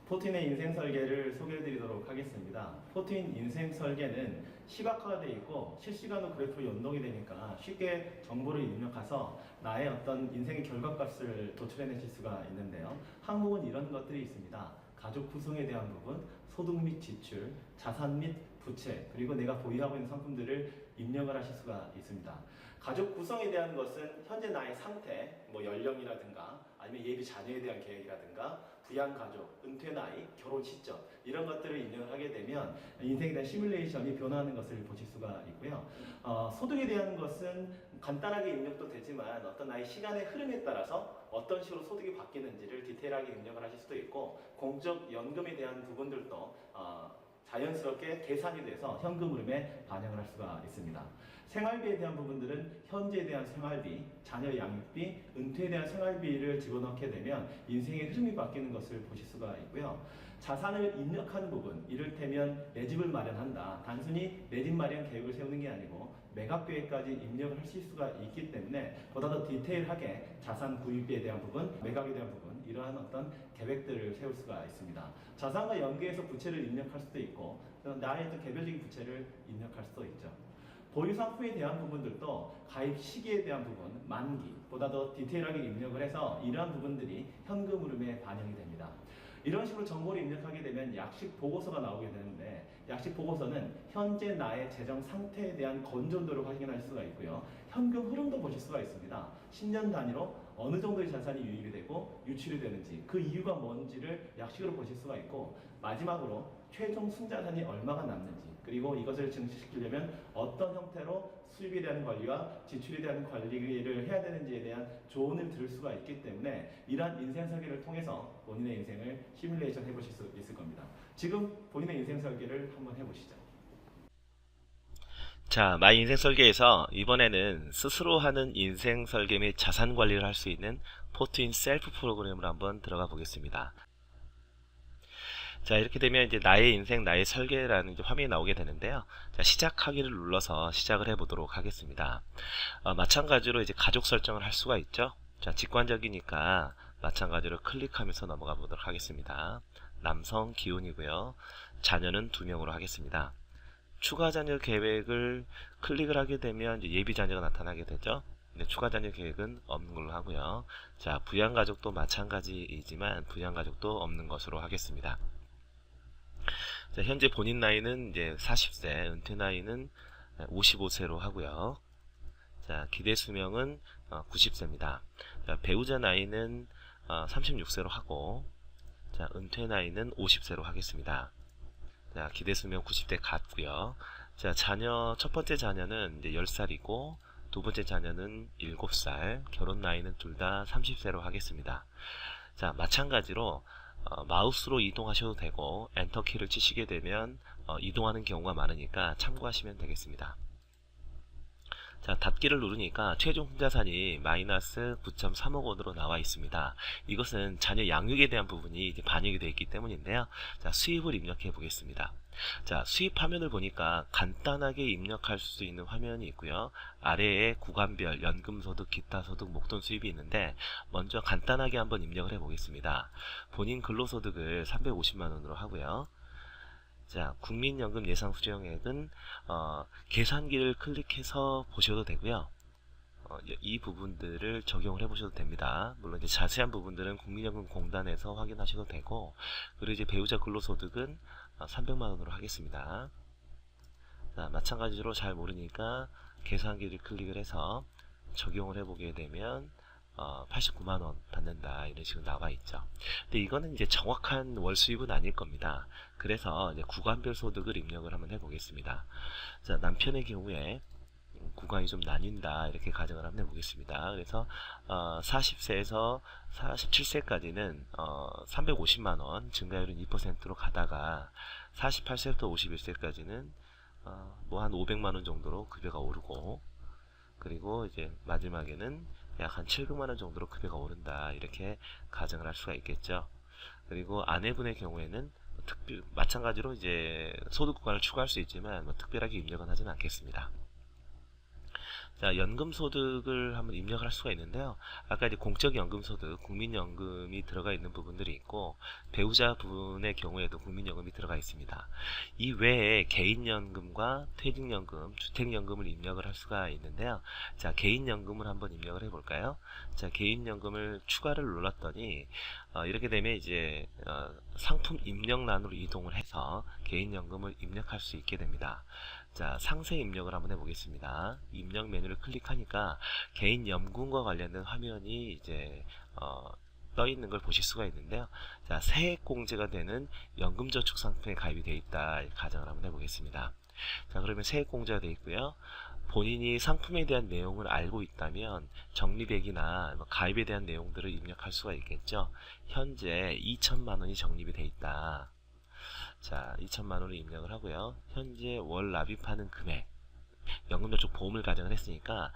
포트윈의 인생 설계를 소개해 드리도록 하겠습니다. 포트윈 인생 설계는 시각화되어 있고 실시간으로 그래프로 연동이 되니까 쉽게 정보를 입력해서 나의 어떤 인생의 결과값을 도출해내실 수가 있는데요. 항목은 이런 것들이 있습니다. 가족 구성에 대한 부분, 소득 및 지출, 자산 및 부채, 그리고 내가 보유하고 있는 상품들을 입력을 하실 수가 있습니다. 가족 구성에 대한 것은 현재 나의 상태, 연령이라든가 아니면 예비 자녀에 대한 계획이라든가 부양 가족, 은퇴 나이, 결혼 시점 이런 것들을 입력을 하게 되면 인생에 대한 시뮬레이션이 변화하는 것을 보실 수가 있고요. 소득에 대한 것은 간단하게 입력도 되지만 어떤 나의 시간의 흐름에 따라서 어떤 식으로 소득이 바뀌는지를 디테일하게 입력을 하실 수도 있고 공적 연금에 대한 부분들도 자연스럽게 계산이 돼서 현금 흐름에 반영을 할 수가 있습니다. 생활비에 대한 부분들은 현재에 대한 생활비, 자녀 양육비, 은퇴에 대한 생활비를 집어넣게 되면 인생의 흐름이 바뀌는 것을 보실 수가 있고요. 자산을 입력하는 부분, 이를테면 내 집을 마련한다. 단순히 내 집 마련 계획을 세우는 게 아니고 매각 계획까지 입력을 하실 수가 있기 때문에 보다 더 디테일하게 자산 구입에 대한 부분, 매각에 대한 부분 이러한 어떤 계획들을 세울 수가 있습니다. 자산과 연계해서 부채를 입력할 수도 있고 나의 어떤 개별적인 부채를 입력할 수도 있죠. 보유 상품에 대한 부분들도 가입 시기에 대한 부분, 만기 보다 더 디테일하게 입력을 해서 이러한 부분들이 현금 흐름에 반영이 됩니다. 이런 식으로 정보를 입력하게 되면 약식 보고서가 나오게 되는데 약식 보고서는 현재 나의 재정 상태에 대한 건전도를 확인할 수가 있고요. 현금 흐름도 보실 수가 있습니다. 10년 단위로 어느 정도의 자산이 유입이 되고 유출이 되는지 그 이유가 뭔지를 약식으로 보실 수가 있고 마지막으로 최종 순자산이 얼마가 남는지 그리고 이것을 증식시키려면 어떤 형태로 수입에 대한 관리와 지출에 대한 관리를 해야 되는지에 대한 조언을 들을 수가 있기 때문에 이러한 인생 설계를 통해서 본인의 인생을 시뮬레이션 해보실 수 있을 겁니다. 지금 본인의 인생 설계를 한번 해보시죠. 자, 마이 인생 설계에서 이번에는 스스로 하는 인생 설계 및 자산 관리를 할 수 있는 포트윈 셀프 프로그램을 한번 들어가 보겠습니다. 자, 이렇게 되면 이제 나의 인생 나의 설계라는 이제 화면이 나오게 되는데요. 자, 시작하기를 눌러서 시작을 해보도록 하겠습니다. 마찬가지로 이제 가족 설정을 할 수가 있죠. 자, 직관적이니까 마찬가지로 클릭하면서 넘어가 보도록 하겠습니다. 남성 기혼이고요. 자녀는 2명으로 하겠습니다. 추가 자녀 계획을 클릭을 하게 되면 이제 예비 자녀가 나타나게 되죠. 근데 추가 자녀 계획은 없는 걸로 하고요. 자, 부양 가족도 마찬가지이지만 부양 가족도 없는 것으로 하겠습니다. 자, 현재 본인 나이는 이제 40세, 은퇴 나이는 55세로 하고요. 자, 기대 수명은 90세입니다. 자, 배우자 나이는 36세로 하고, 자, 은퇴 나이는 50세로 하겠습니다. 자, 기대 수명 90대 같고요. 자, 자녀 첫 번째 자녀는 이제 10살이고 두 번째 자녀는 7살, 결혼 나이는 둘 다 30세로 하겠습니다. 자, 마찬가지로 마우스로 이동하셔도 되고 엔터키를 치시게 되면 이동하는 경우가 많으니까 참고하시면 되겠습니다. 자, 닫기를 누르니까 최종 자산이 마이너스 9.3억 원으로 나와 있습니다. 이것은 자녀 양육에 대한 부분이 이제 반영이 되어 있기 때문인데요. 자, 수입을 입력해 보겠습니다. 자, 수입 화면을 보니까 간단하게 입력할 수 있는 화면이 있고요. 아래에 구간별 연금소득, 기타소득, 목돈 수입이 있는데 먼저 간단하게 한번 입력을 해 보겠습니다. 본인 근로소득을 350만원으로 하고요. 자, 국민연금 예상 수령액은 계산기를 클릭해서 보셔도 되고요. 이 부분들을 적용을 해보셔도 됩니다. 물론 이제 자세한 부분들은 국민연금공단에서 확인하셔도 되고, 그리고 이제 배우자 근로소득은 300만원으로 하겠습니다. 자, 마찬가지로 잘 모르니까 계산기를 클릭을 해서 적용을 해보게 되면 89만원 받는다 이런 식으로 나와 있죠. 근데 이거는 이제 정확한 월 수입은 아닐 겁니다. 그래서 이제 구간별 소득을 입력을 한번 해보겠습니다. 자, 남편의 경우에 구간이 좀 나뉜다 이렇게 가정을 한번 해보겠습니다. 그래서 40세에서 47세까지는 350만원 증가율은 2%로 가다가 48세부터 51세까지는 뭐 한 500만원 정도로 급여가 오르고, 그리고 이제 마지막에는 약 한 700만원 정도로 급여가 오른다 이렇게 가정을 할 수가 있겠죠. 그리고 아내분의 경우에는 마찬가지로 이제 소득 구간을 추가할 수 있지만 특별하게 입력은 하지는 않겠습니다. 자, 연금소득을 한번 입력을 할 수가 있는데요. 아까 이제 공적연금소득, 국민연금이 들어가 있는 부분들이 있고, 배우자 부분의 경우에도 국민연금이 들어가 있습니다. 이 외에 개인연금과 퇴직연금, 주택연금을 입력을 할 수가 있는데요. 자, 개인연금을 한번 입력을 해볼까요? 자, 개인연금을 추가를 눌렀더니, 이렇게 되면 이제 상품 입력란으로 이동을 해서 개인연금을 입력할 수 있게 됩니다. 자, 상세 입력을 한번 해보겠습니다. 입력 메뉴를 클릭하니까 개인연금과 관련된 화면이 이제 떠 있는 걸 보실 수가 있는데요. 자, 세액공제가 되는 연금저축 상품에 가입이 되어 있다 가정을 한번 해보겠습니다. 자, 그러면 세액공제가 되어 있고요. 본인이 상품에 대한 내용을 알고 있다면 적립액이나 가입에 대한 내용들을 입력할 수가 있겠죠. 현재 2천만 원이 적립이 되어 있다. 자, 2천만 원을 입력을 하고요. 현재 월 납입하는 금액, 연금저축 보험을 가정을 했으니까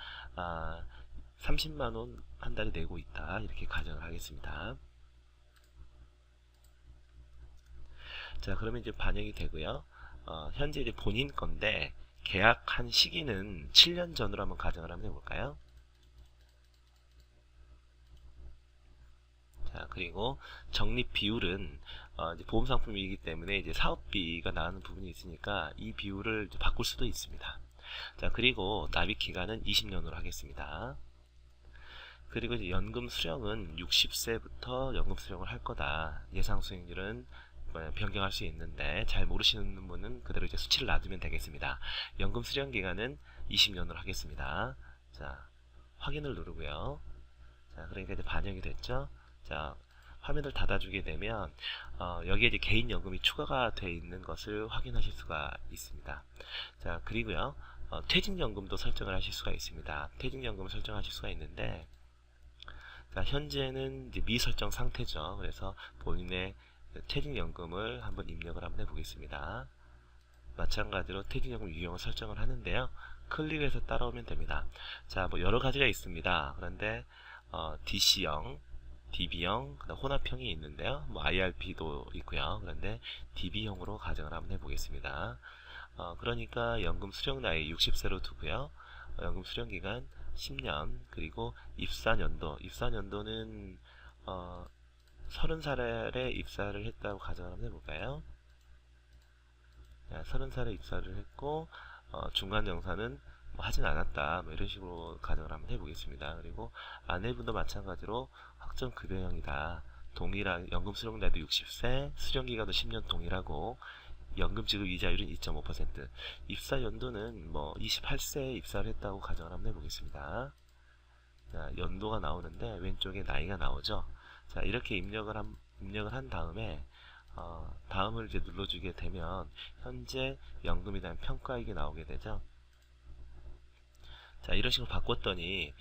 30만 원 한 달에 내고 있다. 이렇게 가정을 하겠습니다. 자, 그러면 이제 반영이 되고요. 현재 이제 본인 건데 계약한 시기는 7년 전으로 한번 가정을 한번 해볼까요? 자, 그리고 적립 비율은 이제 보험 상품이기 때문에 이제 사업비가 나가는 부분이 있으니까 이 비율을 이제 바꿀 수도 있습니다. 자, 그리고 납입 기간은 20년으로 하겠습니다. 그리고 이제 연금 수령은 60세부터 연금 수령을 할 거다. 예상 수익률은 변경할 수 있는데 잘 모르시는 분은 그대로 이제 수치를 놔두면 되겠습니다. 연금 수령 기간은 20년으로 하겠습니다. 자, 확인을 누르고요. 자, 그러니까 이제 반영이 됐죠. 자, 화면을 닫아주게 되면 여기에 이제 개인연금이 추가가 되어 있는 것을 확인하실 수가 있습니다. 자, 그리고요. 퇴직연금도 설정을 하실 수가 있습니다. 퇴직연금을 설정하실 수가 있는데, 자, 현재는 이제 미설정 상태죠. 그래서 본인의 퇴직연금을 한번 입력을 한번 해보겠습니다. 마찬가지로 퇴직연금 유형을 설정을 하는데요. 클릭해서 따라오면 됩니다. 자, 뭐 여러 가지가 있습니다. 그런데 DC형, DB형, 혼합형이 있는데요. 뭐 IRP도 있고요. 그런데 DB형으로 가정을 한번 해보겠습니다. 그러니까 연금 수령 나이 60세로 두고요. 연금 수령 기간 10년, 그리고 입사년도는 30살에 입사를 했다고 가정을 한번 해볼까요? 자, 30살에 입사를 했고 중간정산은 뭐 하진 않았다, 뭐 이런 식으로 가정을 한번 해보겠습니다. 그리고 아내분도 마찬가지로 확정급여형이다. 동일한 연금 수령 나이도 60세, 수령기간도 10년 동일하고 연금 지급 이자율은 2.5%, 입사 연도는 뭐 28세에 입사를 했다고 가정을 한번 해보겠습니다. 자, 연도가 나오는데 왼쪽에 나이가 나오죠. 자, 이렇게 입력을 한 다음에 다음을 이제 눌러주게 되면 현재 연금에 대한 평가액이 나오게 되죠. 자, 이런 식으로 바꿨더니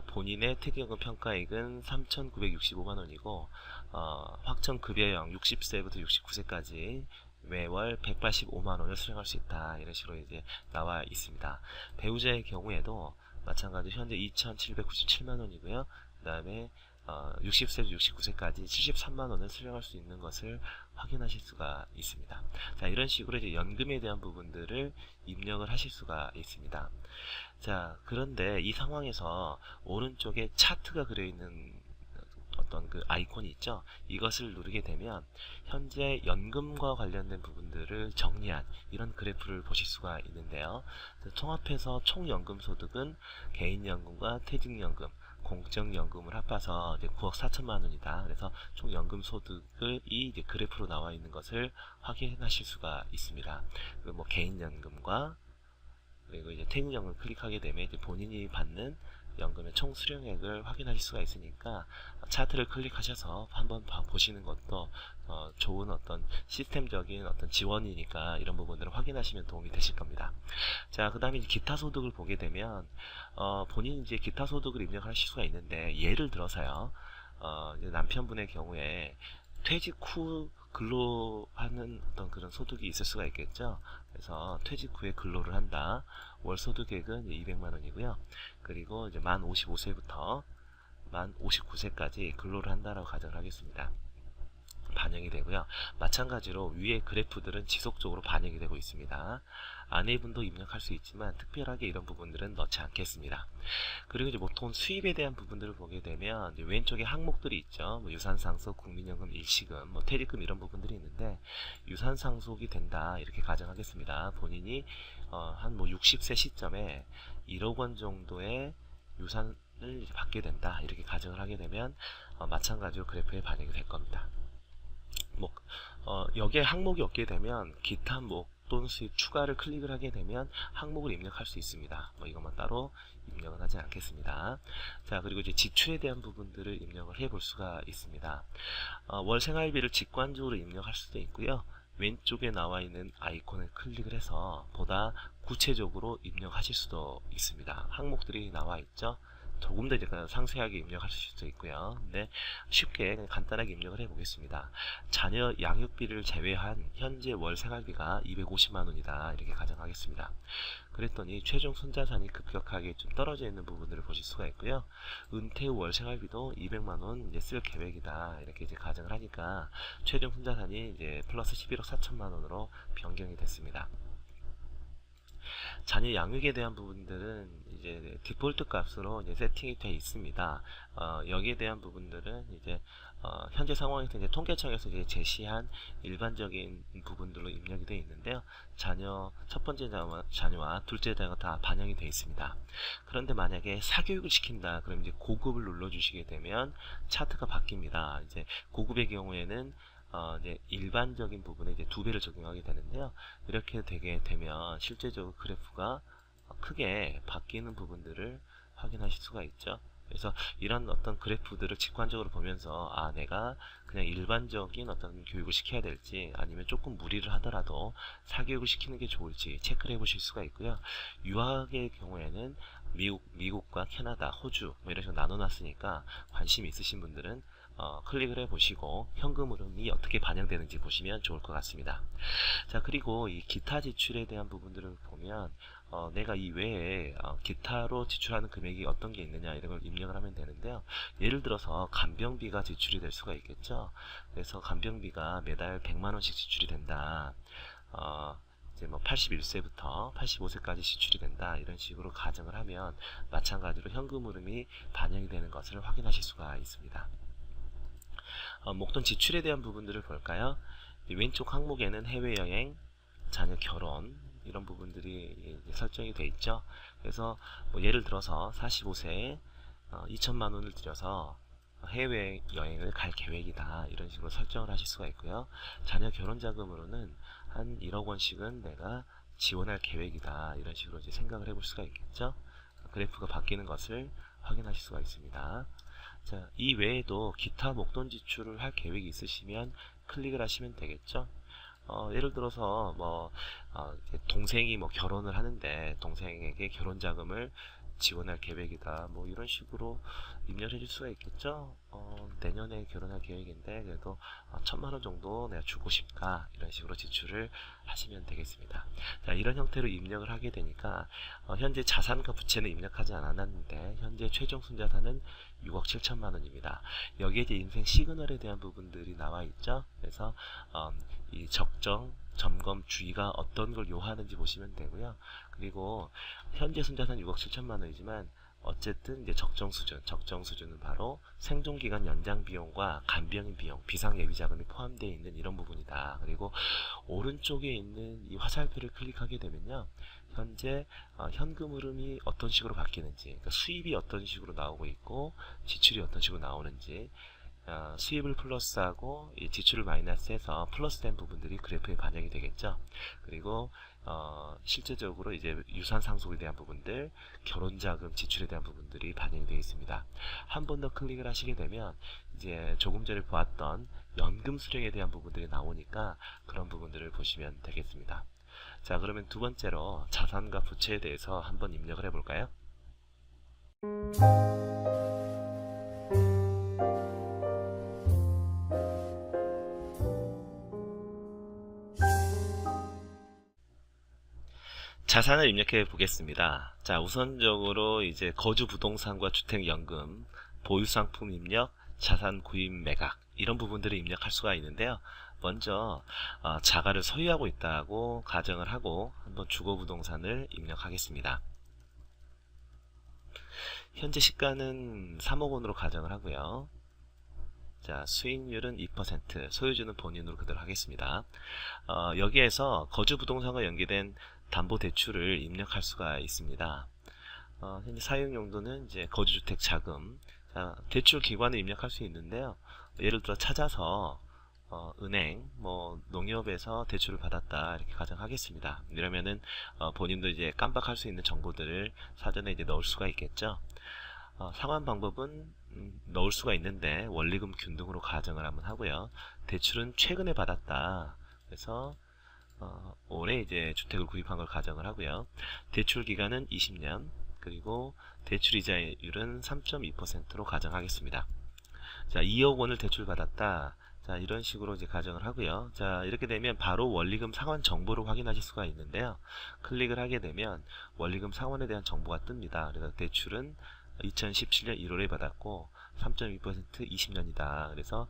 본인의 퇴직연금 평가액은 3,965만원이고 확정급여형 60세부터 69세까지 매월 185만원을 수령할 수 있다. 이런 식으로 이제 나와 있습니다. 배우자의 경우에도 마찬가지로 현재 2,797만원이고요. 그 다음에 60세에서 69세까지 73만원을 수령할 수 있는 것을 확인하실 수가 있습니다. 자, 이런 식으로 이제 연금에 대한 부분들을 입력을 하실 수가 있습니다. 자, 그런데 이 상황에서 오른쪽에 차트가 그려있는 어떤 그 아이콘이 있죠. 이것을 누르게 되면 현재 연금과 관련된 부분들을 정리한 이런 그래프를 보실 수가 있는데요. 통합해서 총연금소득은 개인연금과 퇴직연금, 공적연금을 합해서 이제 9억 4천만 원이다. 그래서 총 연금소득을 이 이제 그래프로 나와 있는 것을 확인하실 수가 있습니다. 그리고 뭐 개인연금과 그리고 이제 퇴직연금을 클릭하게 되면 이제 본인이 받는 연금의 총 수령액을 확인하실 수가 있으니까 차트를 클릭하셔서 한번 보시는 것도 좋은 어떤 시스템적인 어떤 지원이니까 이런 부분들을 확인하시면 도움이 되실 겁니다. 자, 그 다음에 기타 소득을 보게 되면 본인이 이제 기타 소득을 입력하실 수가 있는데, 예를 들어서요, 이제 남편분의 경우에 퇴직 후 근로하는 어떤 그런 소득이 있을 수가 있겠죠. 그래서 퇴직 후에 근로를 한다. 월 소득액은 200만 원이고요. 그리고 이제 만 55세부터 만 59세까지 근로를 한다라고 가정을 하겠습니다. 반영이 되고요. 마찬가지로 위의 그래프들은 지속적으로 반영이 되고 있습니다. 아내분도 입력할 수 있지만 특별하게 이런 부분들은 넣지 않겠습니다. 그리고 이제 보통 수입에 대한 부분들을 보게 되면 이제 왼쪽에 항목들이 있죠. 뭐 유산상속, 국민연금, 일시금, 뭐 퇴직금 이런 부분들이 있는데 유산상속이 된다 이렇게 가정하겠습니다. 본인이 한 뭐 60세 시점에 1억 원 정도의 유산을 이제 받게 된다 이렇게 가정을 하게 되면 마찬가지로 그래프에 반영이 될 겁니다. 뭐 여기에 항목이 없게 되면 기타 목돈 수입 추가를 클릭을 하게 되면 항목을 입력할 수 있습니다. 뭐 이것만 따로 입력은 하지 않겠습니다. 자, 그리고 이제 지출에 대한 부분들을 입력을 해 볼 수가 있습니다. 월 생활비를 직관적으로 입력할 수도 있고요. 왼쪽에 나와 있는 아이콘을 클릭을 해서 보다 구체적으로 입력하실 수도 있습니다. 항목들이 나와 있죠. 조금 더 이제 상세하게 입력할 수도 있고요. 근데 쉽게 그냥 간단하게 입력을 해보겠습니다. 자녀 양육비를 제외한 현재 월 생활비가 250만원이다 이렇게 가정하겠습니다. 그랬더니 최종 손자산이 급격하게 좀 떨어져 있는 부분들을 보실 수가 있고요. 은퇴 후 월 생활비도 200만원 이제 쓸 계획이다 이렇게 이제 가정을 하니까 최종 손자산이 이제 플러스 11억 4천만원으로 변경이 됐습니다. 자녀 양육에 대한 부분들은 이제 디폴트 값으로 이제 세팅이 되어 있습니다. 여기에 대한 부분들은 이제 현재 상황에서 이제 통계청에서 이제 제시한 일반적인 부분들로 입력이 되어 있는데요. 자녀 첫 번째 자녀와 둘째 자녀가 다 반영이 되어 있습니다. 그런데 만약에 사교육을 시킨다, 그럼 이제 고급을 눌러주시게 되면 차트가 바뀝니다. 이제 고급의 경우에는 이제 일반적인 부분에 이제 2배를 적용하게 되는데요. 이렇게 되게 되면 실제적으로 그래프가 크게 바뀌는 부분들을 확인하실 수가 있죠. 그래서 이런 어떤 그래프들을 직관적으로 보면서 내가 그냥 일반적인 어떤 교육을 시켜야 될지 아니면 조금 무리를 하더라도 사교육을 시키는 게 좋을지 체크를 해 보실 수가 있고요. 유학의 경우에는 미국과 캐나다, 호주 뭐 이런 식으로 나눠 놨으니까 관심 있으신 분들은 클릭을 해 보시고 현금 흐름이 어떻게 반영되는지 보시면 좋을 것 같습니다. 자, 그리고 이 기타 지출에 대한 부분들을 보면 내가 이 외에 기타로 지출하는 금액이 어떤 게 있느냐 이런 걸 입력을 하면 되는데요. 예를 들어서 간병비가 지출이 될 수가 있겠죠. 그래서 간병비가 매달 100만원씩 지출이 된다. 이제 뭐 81세부터 85세까지 지출이 된다 이런 식으로 가정을 하면 마찬가지로 현금 흐름이 반영이 되는 것을 확인하실 수가 있습니다. 목돈 지출에 대한 부분들을 볼까요? 왼쪽 항목에는 해외여행, 자녀 결혼 이런 부분들이 설정이 되어 있죠. 그래서 뭐 예를 들어서 45세에 2천만원을 들여서 해외여행을 갈 계획이다 이런 식으로 설정을 하실 수가 있고요. 자녀 결혼자금으로는 한 1억원씩은 내가 지원할 계획이다 이런 식으로 이제 생각을 해볼 수가 있겠죠. 그래프가 바뀌는 것을 확인하실 수가 있습니다. 자, 이 외에도 기타 목돈 지출을 할 계획이 있으시면 클릭을 하시면 되겠죠. 예를 들어서 뭐 동생이 뭐 결혼을 하는데 동생에게 결혼 자금을 지원할 계획이다 뭐 이런 식으로 입력해 줄 수가 있겠죠. 내년에 결혼할 계획인데 그래도 1,000만원 정도 내가 주고 싶다 이런 식으로 지출을 하시면 되겠습니다. 자, 이런 형태로 입력을 하게 되니까 현재 자산과 부채는 입력하지 않았는데 현재 최종 순자산은 6억 7천만원입니다. 여기에 이제 인생 시그널에 대한 부분들이 나와 있죠. 그래서 이 적정 점검 주의가 어떤 걸 요하는지 보시면 되고요. 그리고 현재 순자산 6억 7천만원이지만 어쨌든 이제 적정 수준은 바로 생존기간 연장 비용과 간병인 비용, 비상예비 자금이 포함되어 있는 이런 부분이다. 그리고 오른쪽에 있는 이 화살표를 클릭하게 되면요. 현재 현금 흐름이 어떤 식으로 바뀌는지, 그러니까 수입이 어떤 식으로 나오고 있고 지출이 어떤 식으로 나오는지, 수입을 플러스하고 지출을 마이너스해서 플러스된 부분들이 그래프에 반영이 되겠죠. 그리고 실제적으로 이제 유산 상속에 대한 부분들, 결혼자금 지출에 대한 부분들이 반영이 되어 있습니다. 한 번 더 클릭을 하시게 되면 이제 조금 전에 보았던 연금 수령에 대한 부분들이 나오니까 그런 부분들을 보시면 되겠습니다. 자, 그러면 두 번째로 자산과 부채에 대해서 한번 입력을 해볼까요? 자산을 입력해 보겠습니다. 자, 우선적으로 이제 거주 부동산과 주택연금, 보유상품 입력, 자산 구입 매각 이런 부분들을 입력할 수가 있는데요. 먼저 자가를 소유하고 있다고 가정을 하고 한번 주거부동산을 입력하겠습니다. 현재 시가는 3억 원으로 가정을 하고요. 자, 수익률은 2%, 소유주는 본인으로 그대로 하겠습니다. 여기에서 거주부동산과 연계된 담보대출을 입력할 수가 있습니다. 현재 사용용도는 이제 거주주택 자금, 자, 대출 기관을 입력할 수 있는데요. 예를 들어 찾아서 은행, 농협에서 대출을 받았다 이렇게 가정하겠습니다. 이러면은 본인도 이제 깜빡할 수 있는 정보들을 사전에 이제 넣을 수가 있겠죠. 상환 방법은 넣을 수가 있는데 원리금 균등으로 가정을 한번 하고요. 대출은 최근에 받았다. 그래서 올해 이제 주택을 구입한 걸 가정을 하고요. 대출 기간은 20년, 그리고 대출 이자율은 3.2%로 가정하겠습니다. 자, 2억 원을 대출 받았다. 자, 이런 식으로 이제 가정을 하고요. 자, 이렇게 되면 바로 원리금 상환 정보를 확인하실 수가 있는데요. 클릭을 하게 되면 원리금 상환에 대한 정보가 뜹니다. 그래서 대출은 2017년 1월에 받았고 3.2% 20년이다. 그래서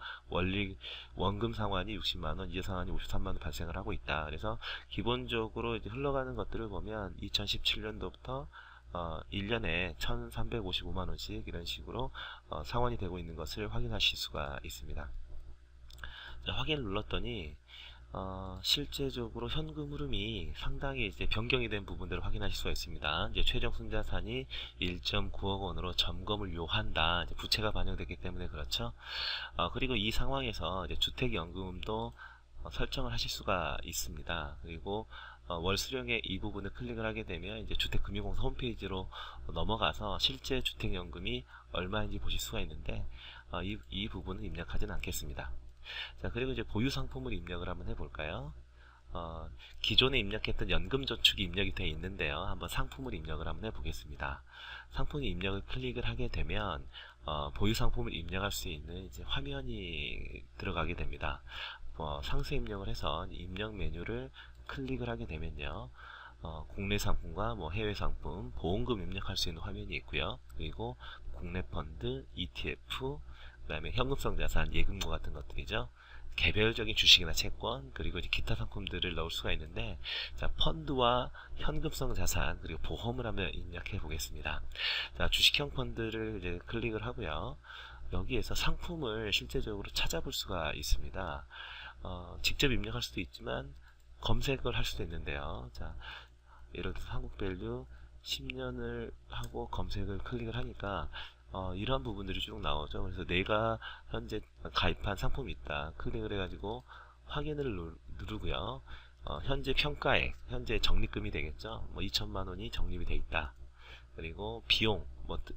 원금 상환이 60만원, 이자 상환이 53만원 발생을 하고 있다. 그래서 기본적으로 이제 흘러가는 것들을 보면 2017년도부터 1년에 1355만원씩 이런 식으로 상환이 되고 있는 것을 확인하실 수가 있습니다. 자, 확인을 눌렀더니 실제적으로 현금 흐름이 상당히 이제 변경이 된 부분들을 확인하실 수가 있습니다. 이제 최종 순자산이 1.9억 원으로 점검을 요한다. 이제 부채가 반영됐기 때문에 그렇죠. 그리고 이 상황에서 이제 주택연금도 설정을 하실 수가 있습니다. 그리고 월 수령의 이 부분을 클릭을 하게 되면 이제 주택금융공사 홈페이지로 넘어가서 실제 주택연금이 얼마인지 보실 수가 있는데 이 부분은 입력하지는 않겠습니다. 자, 그리고 이제 보유 상품을 입력을 한번 해볼까요? 기존에 입력했던 연금저축이 입력이 되어 있는데요. 한번 상품을 입력을 한번 해보겠습니다. 상품 입력을 클릭을 하게 되면 보유 상품을 입력할 수 있는 이제 화면이 들어가게 됩니다. 상세 입력을 해서 입력 메뉴를 클릭을 하게 되면요. 국내 상품과 해외 상품, 보험금 입력할 수 있는 화면이 있고요. 그리고 국내 펀드, ETF, 그 다음에 현금성 자산, 예금과 같은 것들이죠. 개별적인 주식이나 채권, 그리고 이제 기타 상품들을 넣을 수가 있는데, 자, 펀드와 현금성 자산, 그리고 보험을 한번 입력해 보겠습니다. 자, 주식형 펀드를 이제 클릭을 하고요. 여기에서 상품을 실제적으로 찾아볼 수가 있습니다. 직접 입력할 수도 있지만, 검색을 할 수도 있는데요. 자, 예를 들어서 한국밸류 10년을 하고 검색을 클릭을 하니까 이러한 부분들이 쭉 나오죠. 그래서 내가 현재 가입한 상품이 있다. 클릭을 해가지고 확인을 누르고요. 현재 평가액, 현재 적립금이 되겠죠. 2천만 원이 적립이 돼 있다. 그리고 비용,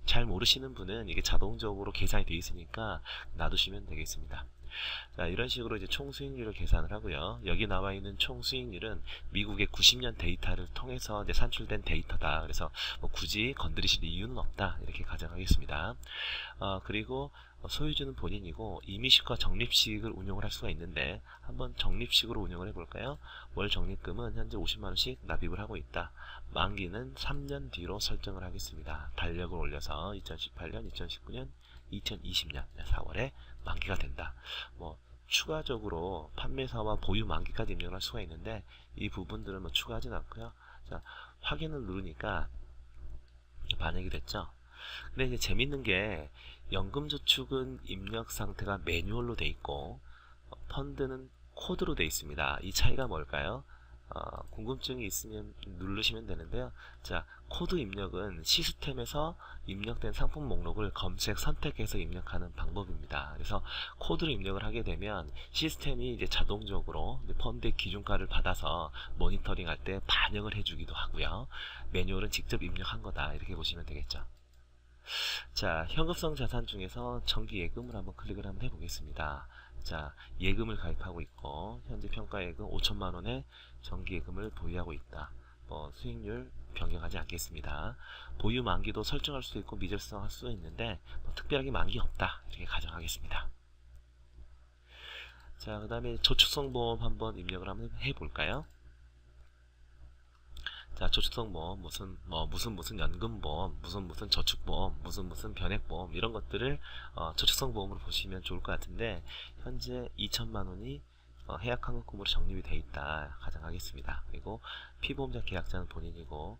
잘 모르시는 분은 이게 자동적으로 계산이 되어 있으니까 놔두시면 되겠습니다. 자, 이런 식으로 이제 총 수익률을 계산을 하고요. 여기 나와 있는 총 수익률은 미국의 90년 데이터를 통해서 이제 산출된 데이터다. 그래서 굳이 건드리실 이유는 없다. 이렇게 가정하겠습니다. 그리고 소유주는 본인이고 임의식과 적립식을 운용을 할 수가 있는데 한번 적립식으로 운영을 해볼까요? 월 적립금은 현재 50만원씩 납입을 하고 있다. 만기는 3년 뒤로 설정을 하겠습니다. 달력을 올려서 2018년, 2019년, 2020년 4월에 만기가 된다. 추가적으로 판매사와 보유 만기까지 입력을 할 수가 있는데 이 부분들은 추가하진 않고요. 자, 확인을 누르니까 반영이 됐죠. 근데 이제 재밌는 게 연금저축은 입력 상태가 매뉴얼로 돼 있고 펀드는 코드로 돼 있습니다. 이 차이가 뭘까요? 궁금증이 있으면 누르시면 되는데요. 자, 코드 입력은 시스템에서 입력된 상품 목록을 검색 선택해서 입력하는 방법입니다. 그래서 코드를 입력을 하게 되면 시스템이 이제 자동적으로 펀드의 기준가를 받아서 모니터링 할 때 반영을 해주기도 하고요. 매뉴얼은 직접 입력한 거다. 이렇게 보시면 되겠죠. 자, 현금성 자산 중에서 정기 예금을 한번 클릭을 한번 해보겠습니다. 자, 예금을 가입하고 있고 현재 평가액은 5천만원의 정기예금을 보유하고 있다. 수익률 변경하지 않겠습니다. 보유 만기도 설정할 수 있고 미절성할 수 있는데 특별하게 만기 없다. 이렇게 가정하겠습니다. 자, 그 다음에 저축성 보험 한번 입력을 한번 해볼까요? 자, 저축성보험, 무슨 연금보험, 무슨 저축보험, 무슨 변액보험, 이런 것들을 저축성보험으로 보시면 좋을 것 같은데, 현재 2천만 원이 해약환급금으로 적립이 돼 있다 가정하겠습니다. 그리고 피보험자 계약자는 본인이고,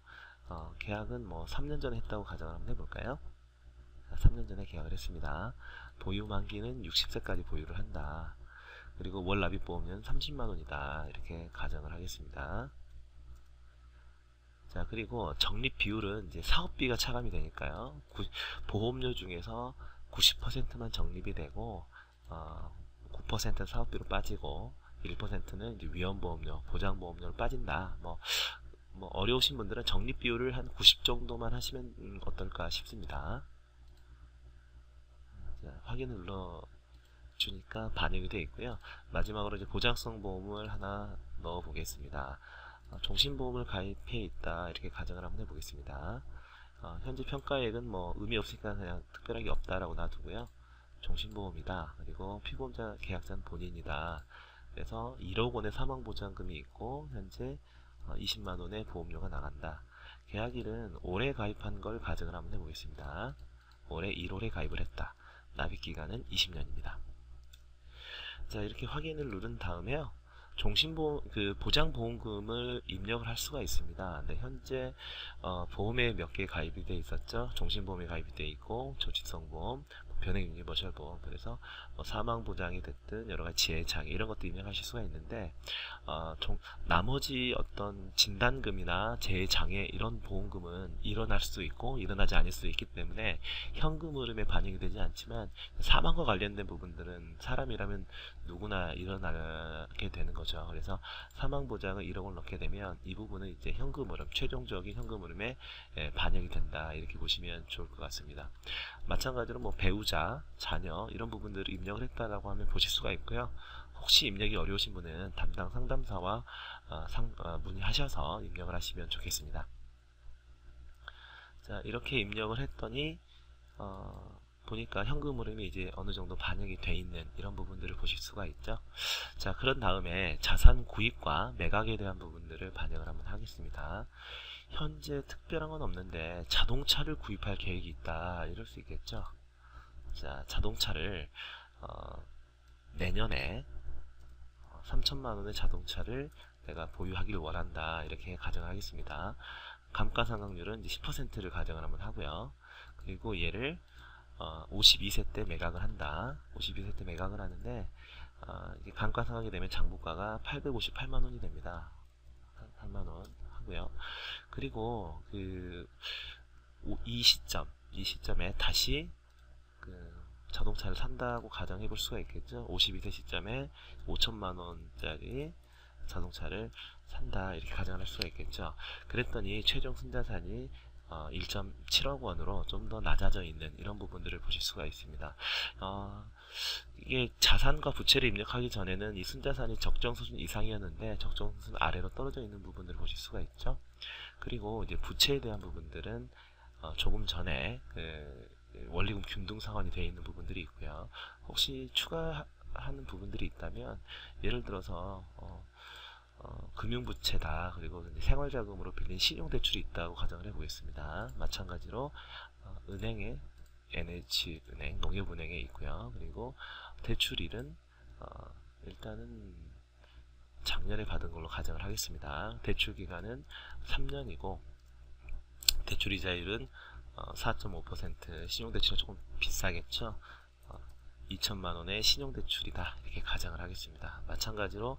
계약은 3년 전에 했다고 가정을 한번 해볼까요? 3년 전에 계약을 했습니다. 보유 만기는 60세까지 보유를 한다. 그리고 월 납입보험료는 30만 원이다. 이렇게 가정을 하겠습니다. 자, 그리고 적립 비율은 이제 사업비가 차감이 되니까요. 보험료 중에서 90%만 적립이 되고, 9%는 사업비로 빠지고, 1%는 이제 위험보험료, 보장보험료로 빠진다. 어려우신 분들은 적립 비율을 한 90 정도만 하시면 어떨까 싶습니다. 자, 확인을 눌러주니까 반영이 되어 있고요. 마지막으로 이제 보장성 보험을 하나 넣어 보겠습니다. 종신보험을 가입해 있다. 이렇게 가정을 한번 해보겠습니다. 현재 평가액은 의미 없으니까 그냥 특별하게 없다라고 놔두고요. 종신보험이다. 그리고 피보험자 계약자는 본인이다. 그래서 1억 원의 사망보장금이 있고 현재 20만 원의 보험료가 나간다. 계약일은 올해 가입한 걸 가정을 한번 해보겠습니다. 올해 1월에 가입을 했다. 납입기간은 20년입니다. 자, 이렇게 확인을 누른 다음에요. 종신보험, 보장보험금을 입력을 할 수가 있습니다. 근데 현재 보험에 몇 개 가입이 되어 있었죠. 종신보험에 가입이 되어 있고, 저축성보험, 변액 유니버셜 보험, 그래서 사망보장이 됐든 여러가지 지혜장애 이런 것도 입력하실 수가 있는데, 나머지 어떤 진단금이나 재해장애 이런 보험금은 일어날 수도 있고 일어나지 않을 수도 있기 때문에 현금 흐름에 반영이 되지 않지만, 사망과 관련된 부분들은 사람이라면 누구나 일어나게 되는 거죠. 그래서 사망보장을 1억 원 넣게 되면 이 부분은 이제 현금 흐름, 최종적인 현금 흐름에 반영이 된다. 이렇게 보시면 좋을 것 같습니다. 마찬가지로 배우자, 자녀 이런 부분들을 입력을 했다라고 하면 보실 수가 있고요. 혹시 입력이 어려우신 분은 담당 상담사와 문의하셔서 입력을 하시면 좋겠습니다. 자, 이렇게 입력을 했더니 보니까 현금 흐름이 이제 어느 정도 반영이 돼 있는 이런 부분들을 보실 수가 있죠. 자, 그런 다음에 자산 구입과 매각에 대한 부분들을 반영을 한번 하겠습니다. 현재 특별한 건 없는데 자동차를 구입할 계획이 있다, 이럴 수 있겠죠. 자, 자동차를 내년에 3천만 원의 자동차를 내가 보유하기를 원한다, 이렇게 가정하겠습니다. 감가상각률은 이제 10%를 가정을 한번 하고요. 그리고 얘를 52세 때 매각을 한다. 52세 때 매각을 하는데 이게 감가상각이 되면 장부가가 858만 원이 됩니다. 8만 원 하고요. 그리고 이 시점에 다시 자동차를 산다고 가정해 볼 수가 있겠죠. 52세 시점에 5천만 원짜리 자동차를 산다, 이렇게 가정을 할 수가 있겠죠. 그랬더니 최종 순자산이 1.7억 원으로 좀 더 낮아져 있는 이런 부분들을 보실 수가 있습니다. 이게 자산과 부채를 입력하기 전에는 이 순자산이 적정 수준 이상이었는데 적정 수준 아래로 떨어져 있는 부분들을 보실 수가 있죠. 그리고 이제 부채에 대한 부분들은 조금 전에 원리금 균등 상환이 되어 있는 부분들이 있고요. 혹시 추가하는 부분들이 있다면, 예를 들어서 금융부채다, 그리고 생활자금으로 빌린 신용대출이 있다고 가정을 해보겠습니다. 마찬가지로 은행에 NH은행, 농협은행에 있고요. 그리고 대출일은 일단은 작년에 받은 걸로 가정을 하겠습니다. 대출 기간은 3년이고 대출이자율은 4.5%, 신용대출은 조금 비싸겠죠. 2천만 원의 신용대출이다, 이렇게 가정을 하겠습니다. 마찬가지로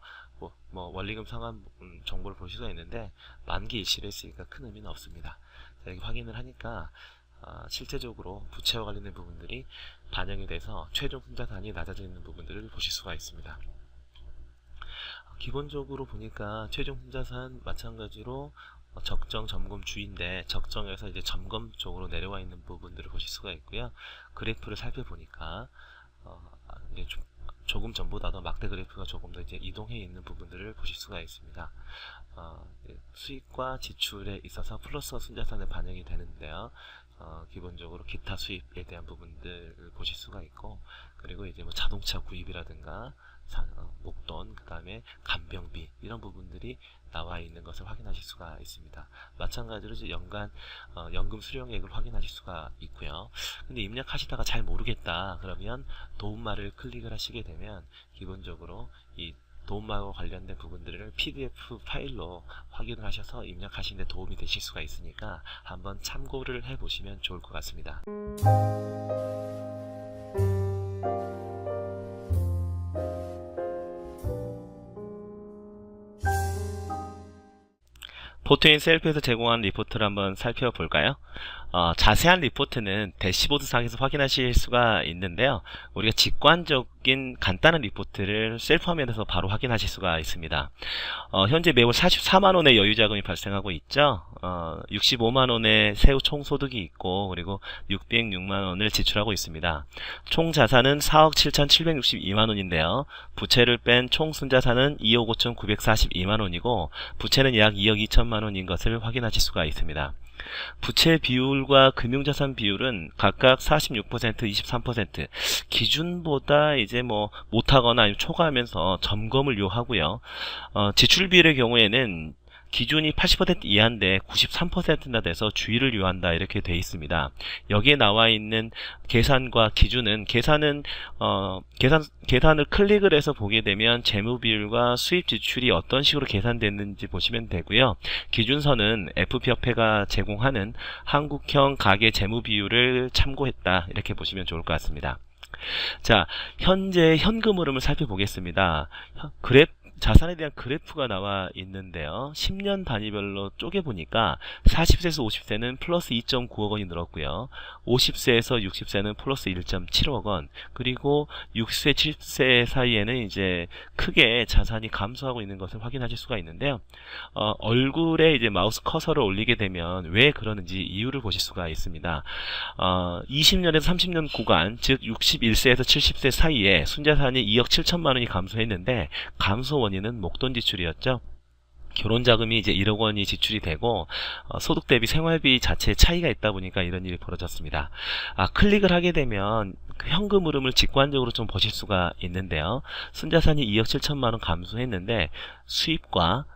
원리금 상환 정보를 볼 수가 있는데 만기 일시로 했으니까 큰 의미는 없습니다. 자, 이렇게 확인을 하니까 실제적으로 부채와 관련된 부분들이 반영이 돼서 최종 순자산이 낮아져 있는 부분들을 보실 수가 있습니다. 기본적으로 보니까 최종 순자산 마찬가지로 적정 점검 주인데 적정에서 이제 점검 쪽으로 내려와 있는 부분들을 보실 수가 있고요. 그래프를 살펴보니까 이제 조금 전보다도 막대 그래프가 조금 더 이제 이동해 있는 부분들을 보실 수가 있습니다. 수익과 지출에 있어서 플러스가 순자산에 반영이 되는데요. 기본적으로 기타 수입에 대한 부분들을 보실 수가 있고, 그리고 이제 자동차 구입이라든가 목돈, 그 다음에 간병비 이런 부분들이 나와 있는 것을 확인하실 수가 있습니다. 마찬가지로 이제 연간 연금 수령액을 확인하실 수가 있고요. 근데 입력하시다가 잘 모르겠다 그러면 도움말을 클릭을 하시게 되면 기본적으로 이 도움말과 관련된 부분들을 PDF 파일로 확인을 하셔서 입력하시는 데 도움이 되실 수가 있으니까 한번 참고를 해 보시면 좋을 것 같습니다. 포트인 셀프에서 제공하는 리포트를 한번 살펴볼까요? 자세한 리포트는 대시보드 상에서 확인하실 수가 있는데요. 우리가 직관적인 간단한 리포트를 셀프 화면에서 바로 확인하실 수가 있습니다. 현재 매월 44만원의 여유자금이 발생하고 있죠. 65만원의 세후 총소득이 있고 그리고 606만원을 지출하고 있습니다. 총 자산은 4억 7,762만원인데요. 부채를 뺀 총 순자산은 2억 5,942만원이고 부채는 약 2억 2천만원인 것을 확인하실 수가 있습니다. 부채 비율과 금융자산 비율은 각각 46%, 23% 기준보다 이제 못하거나 아니면 초과하면서 점검을 요하고요. 지출 비율의 경우에는 기준이 80% 이하인데 93%나 돼서 주의를 요한다 이렇게 돼 있습니다. 여기에 나와 있는 계산과 기준은 계산을 클릭을 해서 보게 되면 재무 비율과 수입 지출이 어떤 식으로 계산됐는지 보시면 되고요. 기준선은 FP협회가 제공하는 한국형 가계 재무 비율을 참고했다 이렇게 보시면 좋을 것 같습니다. 자, 현재 현금 흐름을 살펴보겠습니다. 자산에 대한 그래프가 나와 있는데요. 10년 단위별로 쪼개보니까 40세에서 50세는 플러스 2.9억 원이 늘었고요. 50세에서 60세는 플러스 1.7억 원, 그리고 60세, 70세 사이에는 이제 크게 자산이 감소하고 있는 것을 확인하실 수가 있는데요. 얼굴에 이제 마우스 커서를 올리게 되면 왜 그러는지 이유를 보실 수가 있습니다. 20년에서 30년 구간, 즉 61세에서 70세 사이에 순자산이 2억 7천만 원이 감소했는데 감소 원인은 목돈 지출이었죠. 결혼 자금이 이제 1억 원이 지출이 되고 소득 대비 생활비 자체에 차이가 있다 보니까 이런 일이 벌어졌습니다. 클릭을 하게 되면 그 현금 흐름을 직관적으로 좀 보실 수가 있는데요. 순자산이 2억 7천만 원 감소했는데 수입과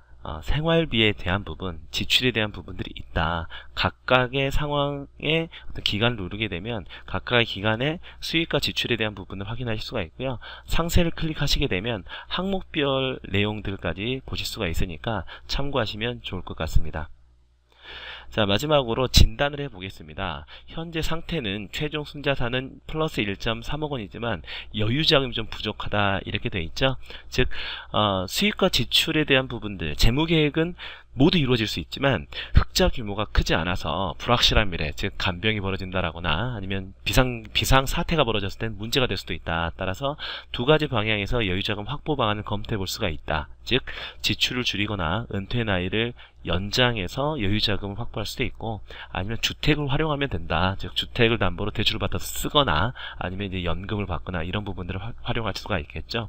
생활비에 대한 부분, 지출에 대한 부분들이 있다. 각각의 상황에 어떤 기간을 누르게 되면 각각의 기간에 수입과 지출에 대한 부분을 확인하실 수가 있고요. 상세를 클릭하시게 되면 항목별 내용들까지 보실 수가 있으니까 참고하시면 좋을 것 같습니다. 자, 마지막으로 진단을 해보겠습니다. 현재 상태는 최종 순자산은 플러스 1.3억 원이지만 여유자금이 좀 부족하다 이렇게 돼 있죠. 즉 수입과 지출에 대한 부분들, 재무계획은 모두 이루어질 수 있지만 흑자 규모가 크지 않아서 불확실한 미래, 즉 간병이 벌어진다라거나 아니면 비상 사태가 벌어졌을 땐 문제가 될 수도 있다. 따라서 두 가지 방향에서 여유자금 확보 방안을 검토해 볼 수가 있다. 즉 지출을 줄이거나 은퇴 나이를 연장해서 여유자금을 확보할 수도 있고 아니면 주택을 활용하면 된다. 즉 주택을 담보로 대출을 받아서 쓰거나 아니면 이제 연금을 받거나 이런 부분들을 활용할 수가 있겠죠.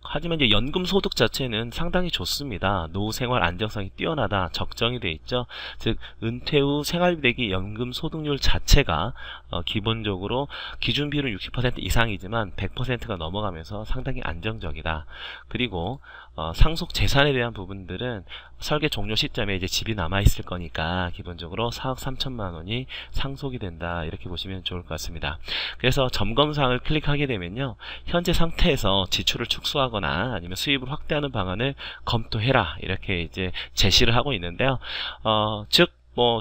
하지만 이제 연금 소득 자체는 상당히 좋습니다. 노후 생활 안정성이 뛰어나다, 적정이 돼 있죠. 즉 은퇴 후 생활비 대기 연금 소득률 자체가 기본적으로 기준 비율은 60% 이상이지만 100%가 넘어가면서 상당히 안정적이다. 그리고 상속 재산에 대한 부분들은 설계 종료 시점에 이제 집이 남아 있을 거니까 기본적으로 4억 3천만 원이 상속이 된다 이렇게 보시면 좋을 것 같습니다. 그래서 점검사항을 클릭하게 되면요, 현재 상태에서 지출을 축소하거나 아니면 수입을 확대하는 방안을 검토해라 이렇게 이제 제시를 하고 있는데요. 즉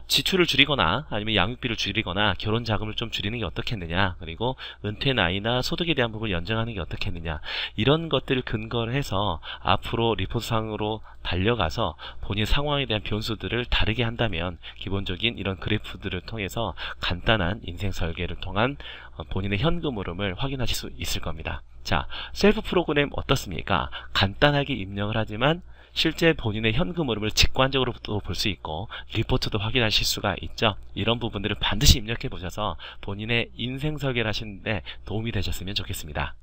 지출을 줄이거나 아니면 양육비를 줄이거나 결혼 자금을 좀 줄이는 게 어떻겠느냐, 그리고 은퇴 나이나 소득에 대한 부분을 연장하는 게 어떻겠느냐, 이런 것들을 근거를 해서 앞으로 리포트상으로 달려가서 본인 상황에 대한 변수들을 다르게 한다면 기본적인 이런 그래프들을 통해서 간단한 인생 설계를 통한 본인의 현금 흐름을 확인하실 수 있을 겁니다. 자, 셀프 프로그램 어떻습니까? 간단하게 입력을 하지만 실제 본인의 현금 흐름을 직관적으로 볼 수 있고 리포트도 확인하실 수가 있죠. 이런 부분들을 반드시 입력해 보셔서 본인의 인생 설계를 하시는데 도움이 되셨으면 좋겠습니다.